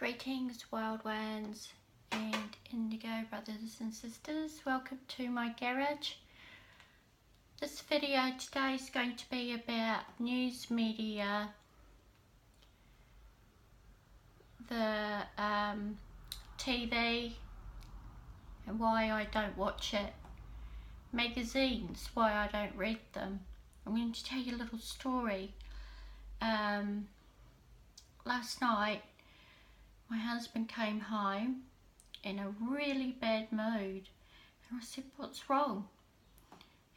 Greetings, wild ones and indigo brothers and sisters. Welcome to my garage. This video today is going to be about news media, the TV and why I don't watch it, magazines, why I don't read them. I'm going to tell you a little story. Last night my husband came home in a really bad mood and I said, "What's wrong?"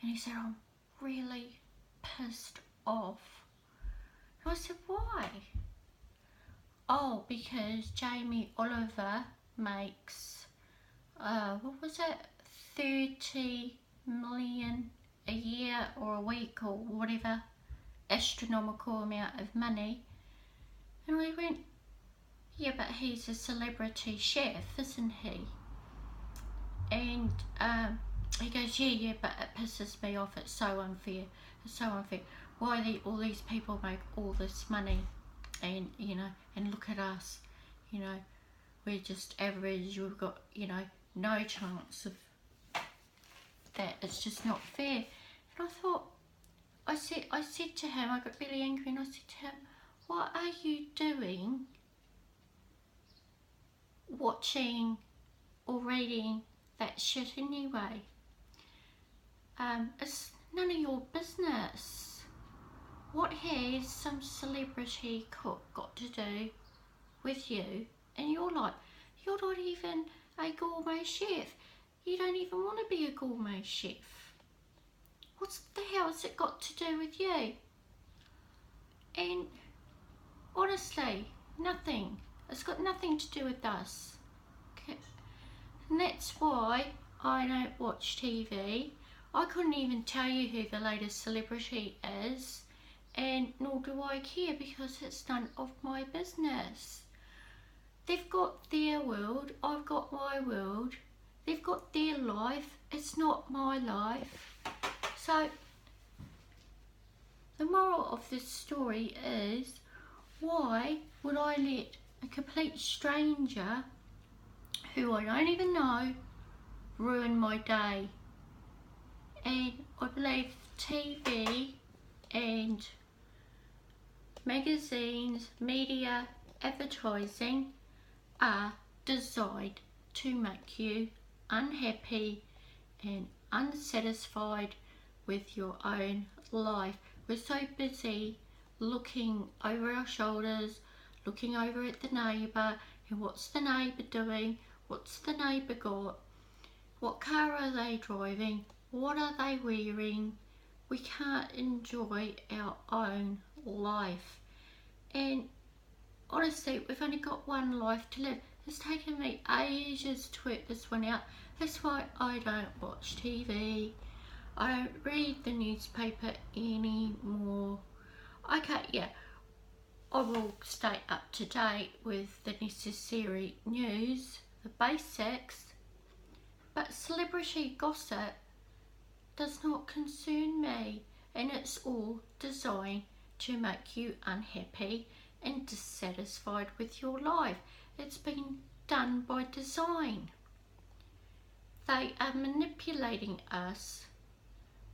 And he said, "I'm really pissed off." And I said, "Why?" "Oh, because Jamie Oliver makes, what was it, 30 million a year or a week or whatever, astronomical amount of money." And I went, "Yeah, but he's a celebrity chef, isn't he?" And he goes, yeah, but it pisses me off. It's so unfair. It's so unfair. Why all these people make all this money, and and look at us, we're just average. We've got no chance of that. It's just not fair. And I thought, I said to him, I got really angry, and I said to him, "What are you doing watching or reading that shit anyway? It's none of your business. What has some celebrity cook got to do with you in your life? You're not even a gourmet chef. You don't even want to be a gourmet chef. What the hell has it got to do with you?" And honestly, nothing. It's got nothing to do with us. Okay. And that's why I don't watch TV. I couldn't even tell you who the latest celebrity is, and nor do I care, because it's none of my business. They've got their world, I've got my world. They've got their life, it's not my life. So the moral of this story is, why would I let a complete stranger who I don't even know ruin my day? And I believe TV and magazines, media, advertising are designed to make you unhappy and unsatisfied with your own life. We're so busy looking over our shoulders, looking over at the neighbour, and what's the neighbour doing, what's the neighbour got, what car are they driving, what are they wearing. We can't enjoy our own life. And honestly, we've only got one life to live. It's taken me ages to work this one out. That's why I don't watch TV. I don't read the newspaper anymore. Okay, yeah, I will stay up to date with the necessary news, the basics, but celebrity gossip does not concern me, and it's all designed to make you unhappy and dissatisfied with your life. It's been done by design. They are manipulating us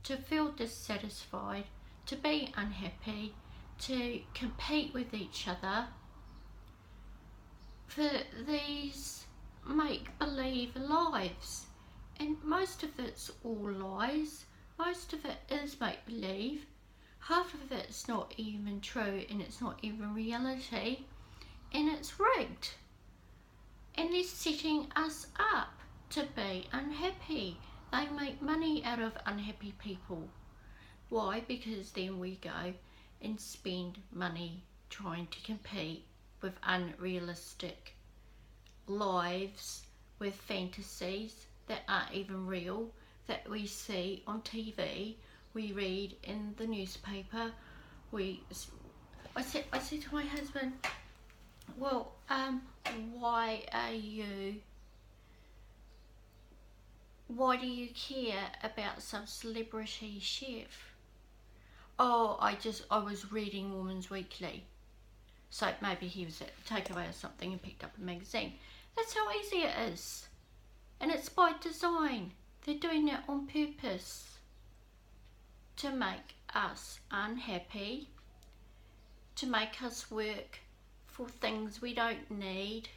to feel dissatisfied, to be unhappy, to compete with each other for these make-believe lives. And most of it's all lies. Most of it is make-believe. Half of it's not even true, and it's not even reality, and it's rigged. And they're setting us up to be unhappy. They make money out of unhappy people. Why? Because then we go and spend money trying to compete with unrealistic lives, with fantasies that aren't even real, that we see on TV, we read in the newspaper. I said to my husband, "Well, why do you care about some celebrity chef?" "Oh, I was reading Woman's Weekly." So maybe he was at the takeaway or something and picked up a magazine. That's how easy it is. And it's by design. They're doing it on purpose to make us unhappy, to make us work for things we don't need,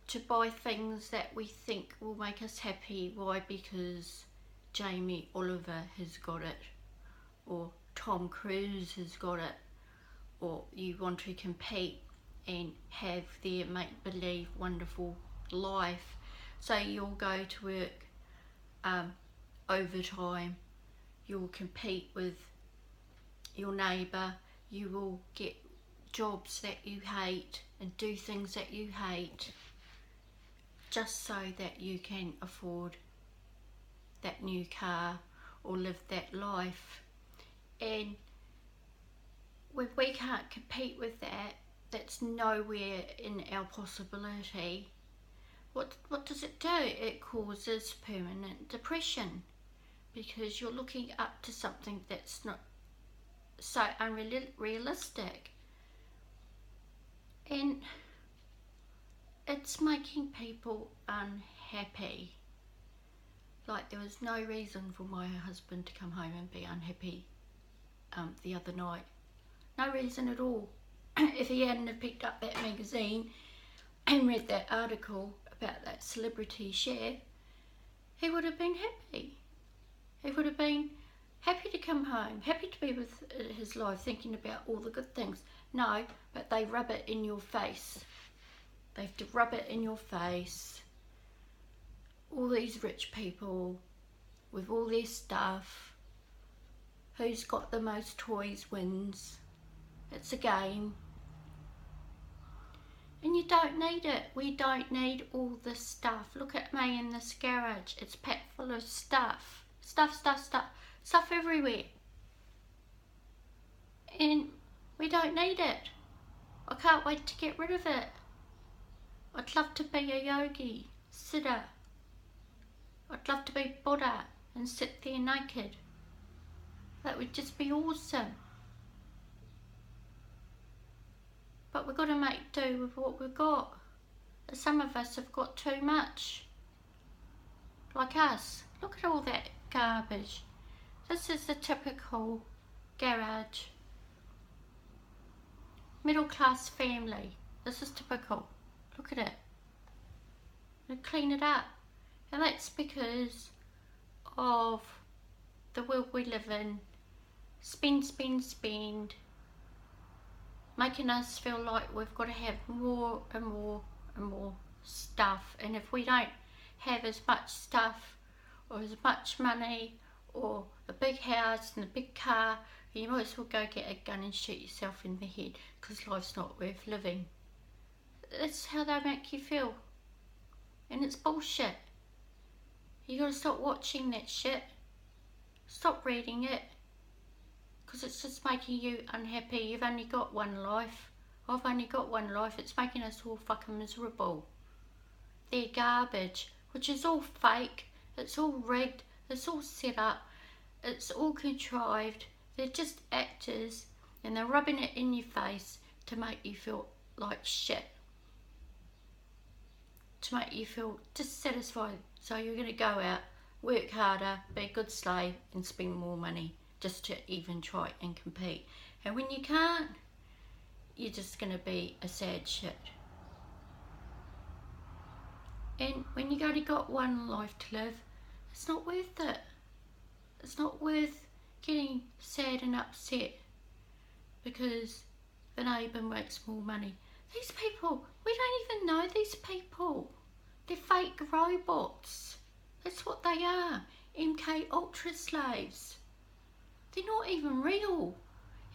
to buy things that we think will make us happy. Why? Because Jamie Oliver has got it, or Tom Cruise has got it, or you want to compete and have their make-believe wonderful life. So you'll go to work overtime, you'll compete with your neighbour, you will get jobs that you hate and do things that you hate just so that you can afford that new car or live that life. And when we can't compete with that, that's nowhere in our possibility. What does it do? It causes permanent depression, because you're looking up to something that's not so unrealistic, and it's making people unhappy. Like, there was no reason for my husband to come home and be unhappy the other night. No reason at all. If he hadn't have picked up that magazine and read that article about that celebrity chef, he would have been happy. He would have been happy to come home, happy to be with his life, thinking about all the good things. No, but they rub it in your face. They have to rub it in your face. All these rich people with all their stuff. Who's got the most toys wins. It's a game. And you don't need it. We don't need all this stuff. Look at me in this garage. It's packed full of stuff. Stuff everywhere. And we don't need it. I can't wait to get rid of it. I'd love to be a yogi, siddha. I'd love to be Buddha and sit there naked. That would just be awesome. But we've got to make do with what we've got. Some of us have got too much. Like us. Look at all that garbage. This is the typical garage. Middle class family. This is typical. Look at it. And clean it up. And that's because of the world we live in. Spend. Making us feel like we've got to have more and more stuff. And if we don't have as much stuff or as much money or a big house and a big car, you might as well go get a gun and shoot yourself in the head, because life's not worth living. That's how they make you feel. And it's bullshit. You got to stop watching that shit. Stop reading it. Because it's just making you unhappy. You've only got one life. I've only got one life. It's making us all fucking miserable. They're garbage, which is all fake. It's all rigged. It's all set up. It's all contrived. They're just actors, and they're rubbing it in your face to make you feel like shit. To make you feel dissatisfied. So you're going to go out, work harder, be a good slave, and spend more money just to even try and compete. And when you can't, you're just going to be a sad shit. And when you only got one life to live, it's not worth it. It's not worth getting sad and upset because the neighbour makes more money. These people, we don't even know these people. They're fake robots. That's what they are. MK Ultra slaves. They're not even real.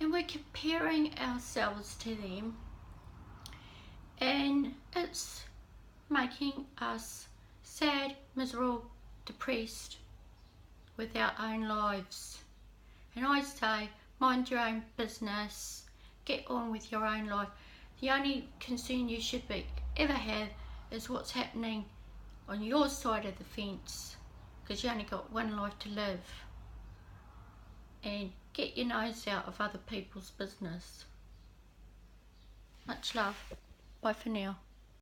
And we're comparing ourselves to them. And it's making us sad, miserable, depressed with our own lives. And I say, mind your own business. Get on with your own life. The only concern you should ever have is what's happening on your side of the fence, because you only got one life to live. And get your nose out of other people's business. Much love. Bye for now.